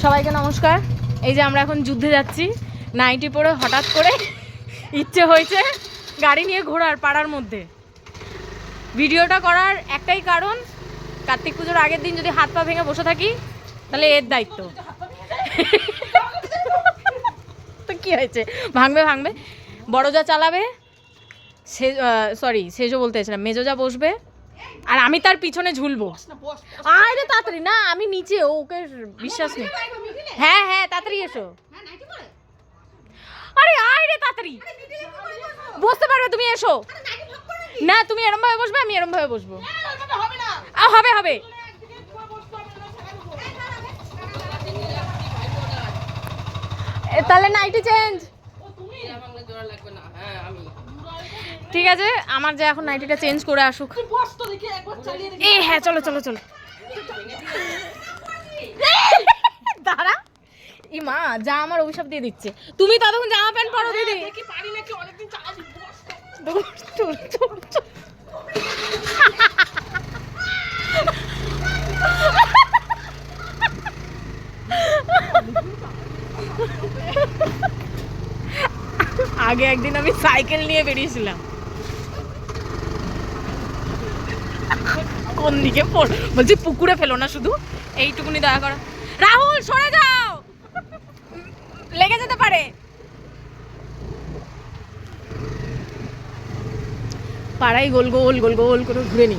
সবাইকে নমস্কার। এই যে আমরা এখন যুদ্ধে যাচ্ছি নাইটি পরে, হঠাৎ করে ইচ্ছে হয়েছে গাড়ি নিয়ে ঘোরার পাড়ার মধ্যে। ভিডিওটা করার একটাই কারণ, কার্তিক পুজোর আগের দিন যদি হাত পা ভেঙে বসে থাকি তাহলে এর দায়িত্ব। তো কি হয়েছে, ভাঙবে ভাঙবে, বড় যা চালাবে, সে সেজো বলতে চাইছিলাম, মেজো যা বসবে আর আমি তার পিছনে ঝুলবো। আরে তাড়াতাড়ি না, আমি নিচে, ওকে বিশ্বাস নেই। হ্যাঁ হ্যাঁ তাড়াতাড়ি এসো। আরে আয় রে তাড়াতাড়ি, বসতে পারবে তুমি, এসো না। তুমি এরম ভাবে বসবে, আমি এরম ভাবে বসবো। হবে হবে। তাহলে নাইটি চেঞ্জ। ঠিক আছে, আমার যে এখন নাইটিটা চেঞ্জ করে আসুক। এ হ্যাঁ চলো চলো চলো। দাঁড়া, ই মা যা আমার অভিশাপ দিয়ে দিচ্ছে। তুমি ততক্ষণ জামা প্যান্ট পরো দিদি। আগে একদিন আমি সাইকেল নিয়ে বেরিয়েছিলাম, কোন দিকে বলছি পুকুরে ফেলো না, শুধু এইটুকুনি দয়া করো। রাহুল সরে যাও, লেগে যেতে পারে। পাড়াই গোল গোল গোল গোল করে ঘুরে নি।